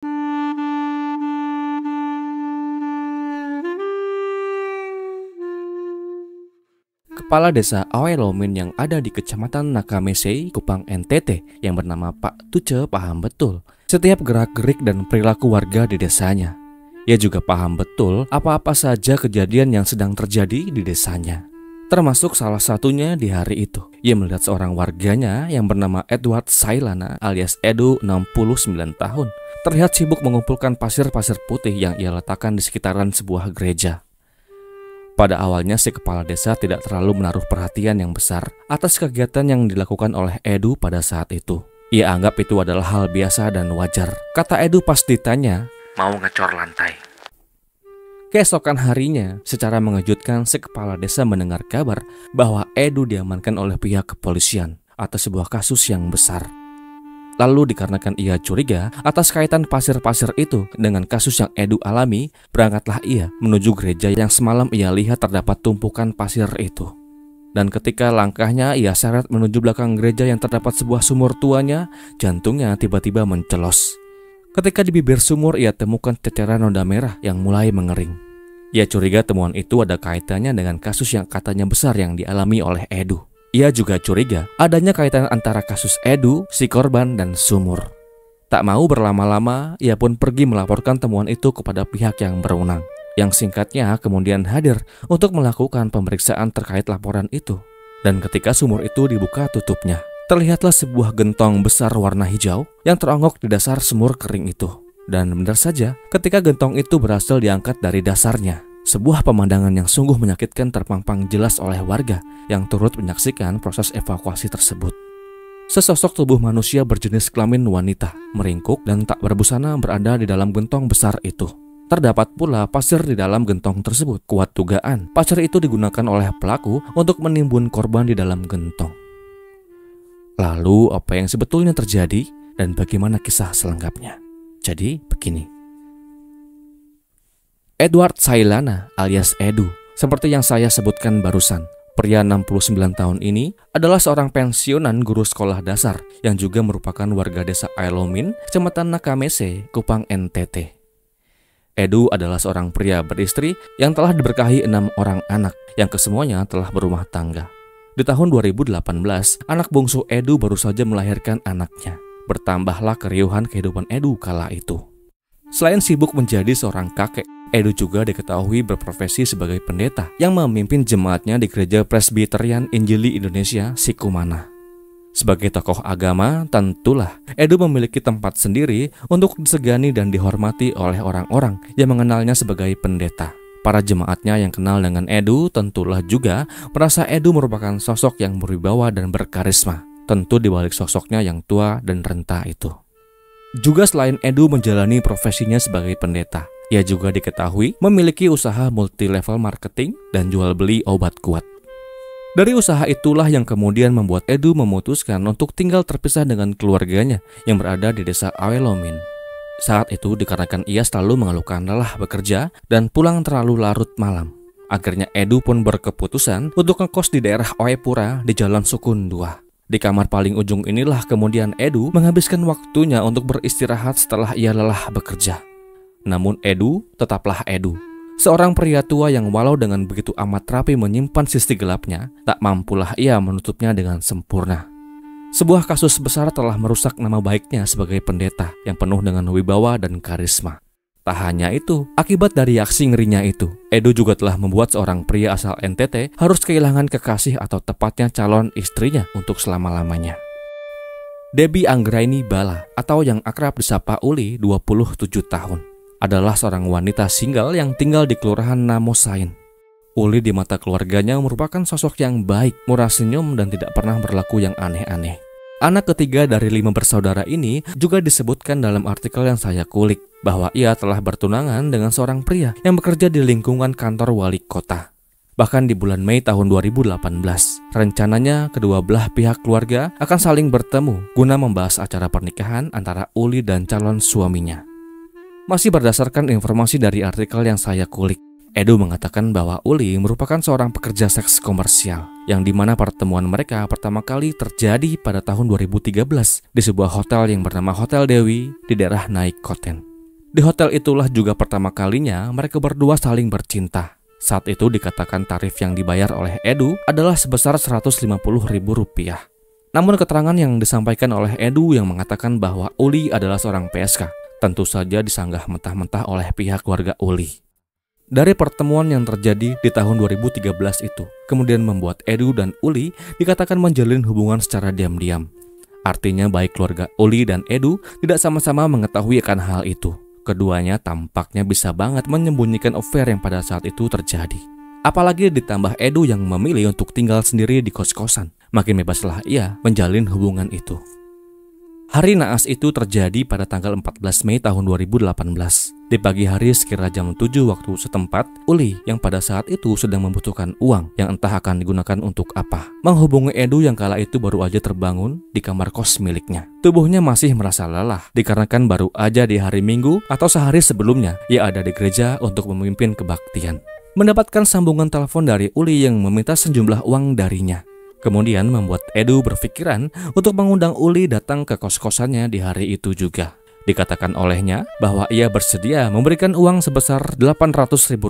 Kepala desa Awelomin yang ada di kecamatan Nakamese, Kupang, NTT yang bernama Pak Tuce paham betul setiap gerak-gerik dan perilaku warga di desanya. Ia juga paham betul apa-apa saja kejadian yang sedang terjadi di desanya. Termasuk salah satunya di hari itu. Ia melihat seorang warganya yang bernama Edward Sailana alias Edu 69 tahun terlihat sibuk mengumpulkan pasir-pasir putih yang ia letakkan di sekitaran sebuah gereja. Pada awalnya si kepala desa tidak terlalu menaruh perhatian yang besar atas kegiatan yang dilakukan oleh Edu pada saat itu. Ia anggap itu adalah hal biasa dan wajar. Kata Edu pas ditanya, mau ngecor lantai. Keesokan harinya, secara mengejutkan si kepala desa mendengar kabar bahwa Edu diamankan oleh pihak kepolisian atas sebuah kasus yang besar. Lalu dikarenakan ia curiga atas kaitan pasir-pasir itu dengan kasus yang Edu alami, berangkatlah ia menuju gereja yang semalam ia lihat terdapat tumpukan pasir itu. Dan ketika langkahnya ia seret menuju belakang gereja yang terdapat sebuah sumur tuanya, jantungnya tiba-tiba mencelos. Ketika di bibir sumur ia temukan ceceran noda merah yang mulai mengering. Ia curiga temuan itu ada kaitannya dengan kasus yang katanya besar yang dialami oleh Edu. Ia juga curiga adanya kaitan antara kasus Edu, si korban, dan sumur. Tak mau berlama-lama, ia pun pergi melaporkan temuan itu kepada pihak yang berwenang, yang singkatnya kemudian hadir untuk melakukan pemeriksaan terkait laporan itu. Dan ketika sumur itu dibuka tutupnya, terlihatlah sebuah gentong besar warna hijau yang teronggok di dasar sumur kering itu. Dan benar saja, ketika gentong itu berhasil diangkat dari dasarnya, sebuah pemandangan yang sungguh menyakitkan terpampang jelas oleh warga yang turut menyaksikan proses evakuasi tersebut. Sesosok tubuh manusia berjenis kelamin wanita, meringkuk dan tak berbusana berada di dalam gentong besar itu. Terdapat pula pasir di dalam gentong tersebut. Kuat dugaan, pasir itu digunakan oleh pelaku untuk menimbun korban di dalam gentong. Lalu apa yang sebetulnya terjadi dan bagaimana kisah selengkapnya? Jadi begini. Edward Sailana alias Edu, seperti yang saya sebutkan barusan, pria 69 tahun ini adalah seorang pensiunan guru sekolah dasar yang juga merupakan warga desa Awelomin, kecamatan Nakamese, Kupang, NTT. Edu adalah seorang pria beristri yang telah diberkahi 6 orang anak yang kesemuanya telah berumah tangga. Di tahun 2018, anak bungsu Edu baru saja melahirkan anaknya. Bertambahlah keriuhan kehidupan Edu kala itu. Selain sibuk menjadi seorang kakek, Edu juga diketahui berprofesi sebagai pendeta yang memimpin jemaatnya di Gereja Presbyterian Injili Indonesia, Sikumana. Sebagai tokoh agama, tentulah Edu memiliki tempat sendiri untuk disegani dan dihormati oleh orang-orang yang mengenalnya sebagai pendeta. Para jemaatnya yang kenal dengan Edu tentulah juga merasa Edu merupakan sosok yang berwibawa dan berkarisma. Tentu di balik sosoknya yang tua dan renta itu. Juga selain Edu menjalani profesinya sebagai pendeta, ia juga diketahui memiliki usaha multi-level marketing dan jual beli obat kuat. Dari usaha itulah yang kemudian membuat Edu memutuskan untuk tinggal terpisah dengan keluarganya yang berada di desa Awelomin. Saat itu dikarenakan ia selalu mengeluhkan lelah bekerja dan pulang terlalu larut malam. Akhirnya Edu pun berkeputusan untuk ngekos di daerah Oepura di Jalan Sukun 2. Di kamar paling ujung inilah kemudian Edu menghabiskan waktunya untuk beristirahat setelah ia lelah bekerja. Namun Edu tetaplah Edu, seorang pria tua yang walau dengan begitu amat rapi menyimpan sisi gelapnya, tak mampulah ia menutupnya dengan sempurna. Sebuah kasus besar telah merusak nama baiknya sebagai pendeta yang penuh dengan wibawa dan karisma. Tak hanya itu, akibat dari aksi ngerinya itu, Edu juga telah membuat seorang pria asal NTT harus kehilangan kekasih atau tepatnya calon istrinya untuk selama-lamanya. Debbie Anggraini Bala atau yang akrab disapa Uli, 27 tahun, adalah seorang wanita single yang tinggal di Kelurahan Namosain. Uli di mata keluarganya merupakan sosok yang baik, murah senyum dan tidak pernah berlaku yang aneh-aneh. Anak ketiga dari 5 bersaudara ini juga disebutkan dalam artikel yang saya kulik bahwa ia telah bertunangan dengan seorang pria yang bekerja di lingkungan kantor wali kota. Bahkan di bulan Mei tahun 2018, rencananya kedua belah pihak keluarga akan saling bertemu guna membahas acara pernikahan antara Uli dan calon suaminya. Masih berdasarkan informasi dari artikel yang saya kulik, Edu mengatakan bahwa Uli merupakan seorang pekerja seks komersial yang dimana pertemuan mereka pertama kali terjadi pada tahun 2013 di sebuah hotel yang bernama Hotel Dewi di daerah Naikoten. Di hotel itulah juga pertama kalinya mereka berdua saling bercinta. Saat itu dikatakan tarif yang dibayar oleh Edu adalah sebesar Rp150.000. Namun keterangan yang disampaikan oleh Edu yang mengatakan bahwa Uli adalah seorang PSK tentu saja disanggah mentah-mentah oleh pihak keluarga Uli. Dari pertemuan yang terjadi di tahun 2013 itu, kemudian membuat Edu dan Uli dikatakan menjalin hubungan secara diam-diam. Artinya baik keluarga Uli dan Edu tidak sama-sama mengetahui akan hal itu. Keduanya tampaknya bisa banget menyembunyikan affair yang pada saat itu terjadi. Apalagi ditambah Edu yang memilih untuk tinggal sendiri di kos-kosan. Makin bebaslah ia menjalin hubungan itu. Hari naas itu terjadi pada tanggal 14 Mei tahun 2018. Di pagi hari sekira jam 7 waktu setempat, Uli yang pada saat itu sedang membutuhkan uang yang entah akan digunakan untuk apa, menghubungi Edu yang kala itu baru aja terbangun di kamar kos miliknya. Tubuhnya masih merasa lelah dikarenakan baru aja di hari Minggu atau sehari sebelumnya ia ada di gereja untuk memimpin kebaktian. Mendapatkan sambungan telepon dari Uli yang meminta sejumlah uang darinya. Kemudian membuat Edu berpikiran untuk mengundang Uli datang ke kos-kosannya di hari itu juga. Dikatakan olehnya bahwa ia bersedia memberikan uang sebesar Rp800.000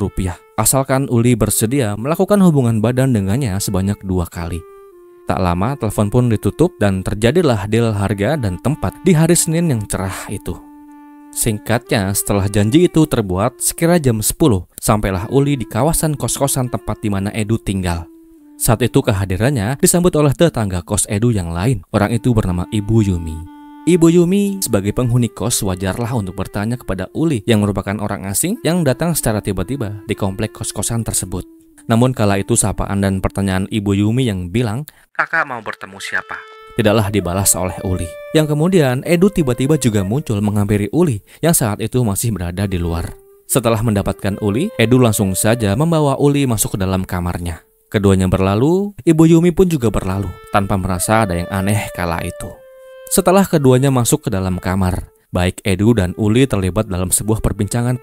asalkan Uli bersedia melakukan hubungan badan dengannya sebanyak 2 kali. Tak lama telepon pun ditutup dan terjadilah deal harga dan tempat di hari Senin yang cerah itu. Singkatnya, setelah janji itu terbuat sekira jam 10, sampailah Uli di kawasan kos-kosan tempat di mana Edu tinggal. Saat itu kehadirannya disambut oleh tetangga kos Edu yang lain. Orang itu bernama Ibu Yumi. Ibu Yumi sebagai penghuni kos wajarlah untuk bertanya kepada Uli yang merupakan orang asing yang datang secara tiba-tiba di komplek kos-kosan tersebut. Namun kala itu sapaan dan pertanyaan Ibu Yumi yang bilang, "Kakak mau bertemu siapa?" tidaklah dibalas oleh Uli. Yang kemudian Edu tiba-tiba juga muncul menghampiri Uli yang saat itu masih berada di luar. Setelah mendapatkan Uli, Edu langsung saja membawa Uli masuk ke dalam kamarnya. Keduanya berlalu, Ibu Yumi pun juga berlalu, tanpa merasa ada yang aneh kala itu. Setelah keduanya masuk ke dalam kamar, baik Edu dan Uli terlibat dalam sebuah perbincangan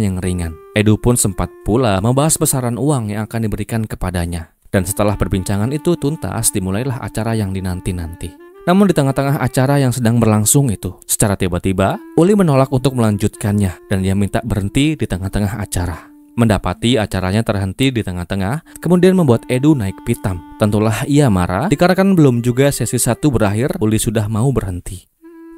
yang ringan. Edu pun sempat pula membahas besaran uang yang akan diberikan kepadanya. Dan setelah perbincangan itu tuntas, dimulailah acara yang dinanti-nanti. Namun di tengah-tengah acara yang sedang berlangsung itu, secara tiba-tiba, Uli menolak untuk melanjutkannya dan dia minta berhenti di tengah-tengah acara. Mendapati acaranya terhenti di tengah-tengah, kemudian membuat Edu naik pitam. Tentulah ia marah, dikarenakan belum juga sesi 1 berakhir, Uli sudah mau berhenti.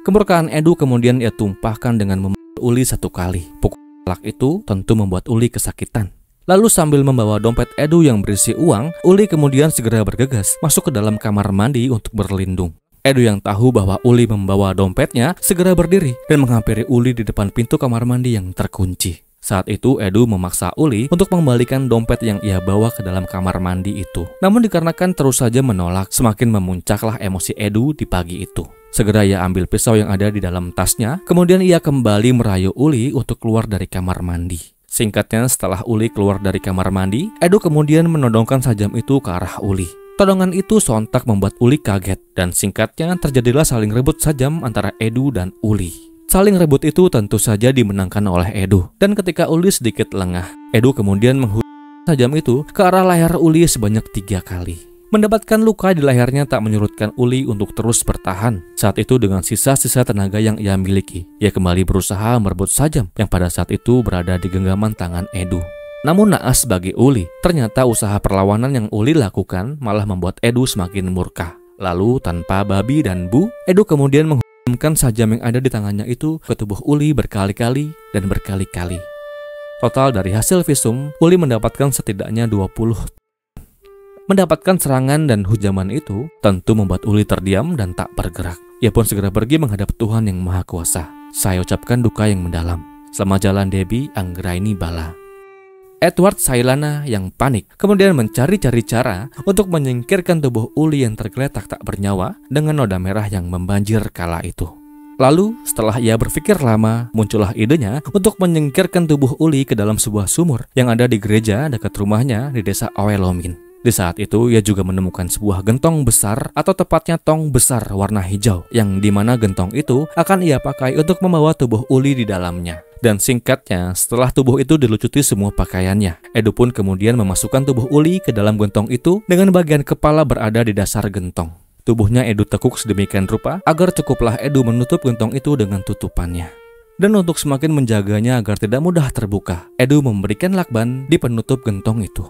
Kemurkaan Edu kemudian ia tumpahkan dengan memukul Uli 1 kali. Pukul telak itu tentu membuat Uli kesakitan. Lalu sambil membawa dompet Edu yang berisi uang, Uli kemudian segera bergegas masuk ke dalam kamar mandi untuk berlindung. Edu yang tahu bahwa Uli membawa dompetnya segera berdiri dan menghampiri Uli di depan pintu kamar mandi yang terkunci. Saat itu Edu memaksa Uli untuk mengembalikan dompet yang ia bawa ke dalam kamar mandi itu. Namun dikarenakan terus saja menolak, semakin memuncaklah emosi Edu di pagi itu. Segera ia ambil pisau yang ada di dalam tasnya, kemudian ia kembali merayu Uli untuk keluar dari kamar mandi. Singkatnya, setelah Uli keluar dari kamar mandi, Edu kemudian menodongkan sajam itu ke arah Uli. Todongan itu sontak membuat Uli kaget, dan singkatnya terjadilah saling rebut sajam antara Edu dan Uli. Saling rebut itu tentu saja dimenangkan oleh Edu. Dan ketika Uli sedikit lengah, Edu kemudian menghujam sajam itu ke arah leher Uli sebanyak 3 kali. Mendapatkan luka di lehernya tak menyurutkan Uli untuk terus bertahan. Saat itu dengan sisa-sisa tenaga yang ia miliki, ia kembali berusaha merebut sajam yang pada saat itu berada di genggaman tangan Edu. Namun naas bagi Uli, ternyata usaha perlawanan yang Uli lakukan malah membuat Edu semakin murka. Lalu tanpa babi dan bu, Edu kemudian menghujamkan sajam yang ada di tangannya itu ke tubuh Uli berkali-kali dan berkali-kali. Total dari hasil visum, Uli mendapatkan setidaknya 20. Mendapatkan serangan dan hujaman itu tentu membuat Uli terdiam dan tak bergerak. Ia pun segera pergi menghadap Tuhan yang Maha Kuasa. Saya ucapkan duka yang mendalam. Selamat jalan Debbie Anggraini Bala. Edward Sailana yang panik kemudian mencari-cari cara untuk menyingkirkan tubuh Uli yang tergeletak tak bernyawa dengan noda merah yang membanjir kala itu. Lalu setelah ia berpikir lama, muncullah idenya untuk menyingkirkan tubuh Uli ke dalam sebuah sumur yang ada di gereja dekat rumahnya di desa Awelomin. Di saat itu ia juga menemukan sebuah gentong besar atau tepatnya tong besar warna hijau yang dimana gentong itu akan ia pakai untuk membawa tubuh Uli di dalamnya. Dan singkatnya, setelah tubuh itu dilucuti semua pakaiannya, Edu pun kemudian memasukkan tubuh Uli ke dalam gentong itu dengan bagian kepala berada di dasar gentong. Tubuhnya Edu tekuk sedemikian rupa agar cukuplah Edu menutup gentong itu dengan tutupannya. Dan untuk semakin menjaganya agar tidak mudah terbuka, Edu memberikan lakban di penutup gentong itu.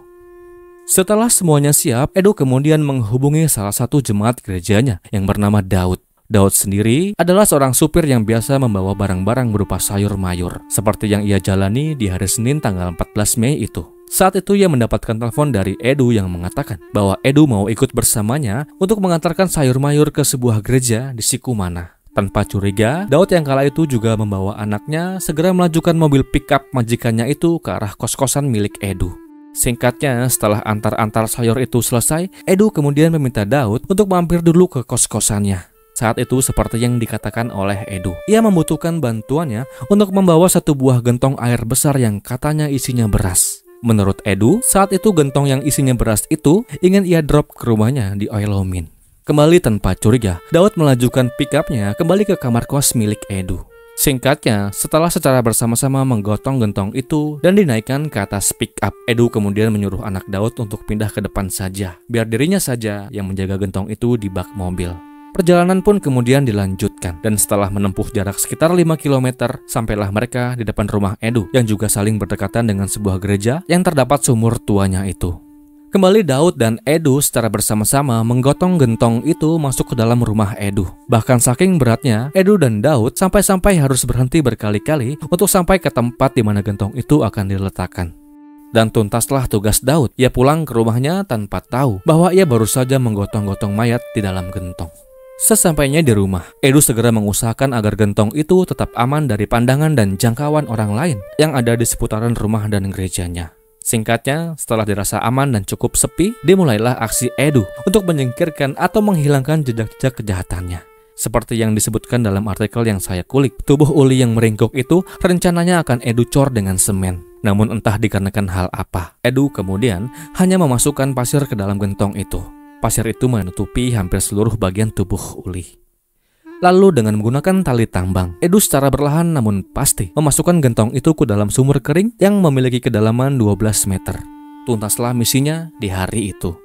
Setelah semuanya siap, Edu kemudian menghubungi salah satu jemaat gerejanya yang bernama Daud. Daud sendiri adalah seorang supir yang biasa membawa barang-barang berupa sayur mayur, seperti yang ia jalani di hari Senin tanggal 14 Mei itu. Saat itu ia mendapatkan telepon dari Edu yang mengatakan bahwa Edu mau ikut bersamanya untuk mengantarkan sayur mayur ke sebuah gereja di Sikumana. Tanpa curiga, Daud yang kala itu juga membawa anaknya segera melajukan mobil pickup majikannya itu ke arah kos-kosan milik Edu. Singkatnya, setelah antar-antar sayur itu selesai, Edu kemudian meminta Daud untuk mampir dulu ke kos-kosannya. Saat itu seperti yang dikatakan oleh Edu, ia membutuhkan bantuannya untuk membawa satu buah gentong air besar yang katanya isinya beras. Menurut Edu, saat itu gentong yang isinya beras itu ingin ia drop ke rumahnya di Oilomin. Kembali tanpa curiga, Daud melajukan pickupnya kembali ke kamar kos milik Edu. Singkatnya, setelah secara bersama-sama menggotong gentong itu dan dinaikkan ke atas pick-up, Edu kemudian menyuruh anak Daud untuk pindah ke depan saja, biar dirinya saja yang menjaga gentong itu di bak mobil. Perjalanan pun kemudian dilanjutkan, dan setelah menempuh jarak sekitar 5 km, sampailah mereka di depan rumah Edu yang juga saling berdekatan dengan sebuah gereja yang terdapat sumur tuanya itu. Kembali Daud dan Edu secara bersama-sama menggotong gentong itu masuk ke dalam rumah Edu. Bahkan saking beratnya, Edu dan Daud sampai-sampai harus berhenti berkali-kali untuk sampai ke tempat di mana gentong itu akan diletakkan. Dan tuntaslah tugas Daud, ia pulang ke rumahnya tanpa tahu bahwa ia baru saja menggotong-gotong mayat di dalam gentong. Sesampainya di rumah, Edu segera mengusahakan agar gentong itu tetap aman dari pandangan dan jangkauan orang lain yang ada di seputaran rumah dan gerejanya. Singkatnya, setelah dirasa aman dan cukup sepi, dimulailah aksi Edu untuk menyingkirkan atau menghilangkan jejak-jejak kejahatannya. Seperti yang disebutkan dalam artikel yang saya kulik, tubuh uli yang meringkuk itu rencananya akan Edu cor dengan semen. Namun entah dikarenakan hal apa, Edu kemudian hanya memasukkan pasir ke dalam gentong itu. Pasir itu menutupi hampir seluruh bagian tubuh uli. Lalu dengan menggunakan tali tambang, Edu secara perlahan namun pasti memasukkan gentong itu ke dalam sumur kering yang memiliki kedalaman 12 meter. Tuntaslah misinya di hari itu.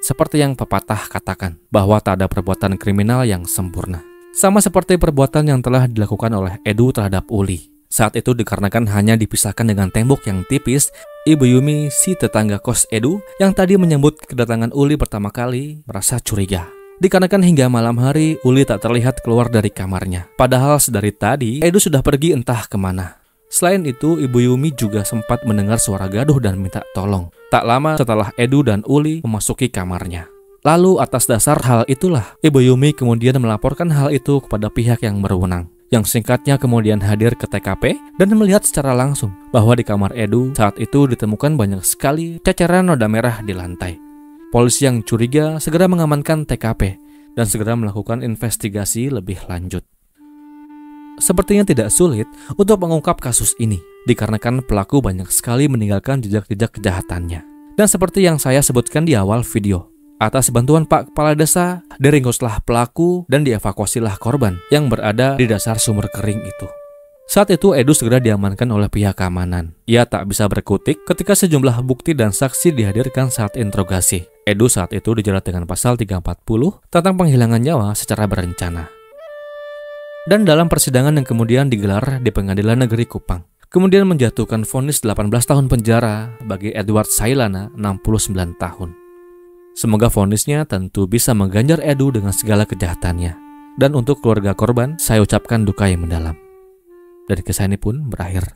Seperti yang pepatah katakan, bahwa tak ada perbuatan kriminal yang sempurna. Sama seperti perbuatan yang telah dilakukan oleh Edu terhadap uli. Saat itu dikarenakan hanya dipisahkan dengan tembok yang tipis, Ibu Yumi, si tetangga kos Edu, yang tadi menyambut kedatangan Uli pertama kali, merasa curiga. Dikarenakan hingga malam hari, Uli tak terlihat keluar dari kamarnya. Padahal sedari tadi, Edu sudah pergi entah kemana. Selain itu, Ibu Yumi juga sempat mendengar suara gaduh dan minta tolong. Tak lama setelah Edu dan Uli memasuki kamarnya. Lalu atas dasar hal itulah, Ibu Yumi kemudian melaporkan hal itu kepada pihak yang berwenang. Yang singkatnya kemudian hadir ke TKP dan melihat secara langsung bahwa di kamar Edu saat itu ditemukan banyak sekali ceceran noda merah di lantai. Polisi yang curiga segera mengamankan TKP dan segera melakukan investigasi lebih lanjut. Sepertinya tidak sulit untuk mengungkap kasus ini, dikarenakan pelaku banyak sekali meninggalkan jejak-jejak kejahatannya. Dan seperti yang saya sebutkan di awal video, atas bantuan Pak Kepala Desa, diringkuslah pelaku dan dievakuasilah korban yang berada di dasar sumur kering itu. Saat itu Edu segera diamankan oleh pihak keamanan. Ia tak bisa berkutik ketika sejumlah bukti dan saksi dihadirkan saat interogasi. Edu saat itu dijerat dengan pasal 340 tentang penghilangan nyawa secara berencana. Dan dalam persidangan yang kemudian digelar di Pengadilan Negeri Kupang, kemudian menjatuhkan vonis 18 tahun penjara bagi Edward Sailana 69 tahun. Semoga vonisnya tentu bisa mengganjar Edu dengan segala kejahatannya. Dan untuk keluarga korban, saya ucapkan duka yang mendalam. Dan kisah ini pun berakhir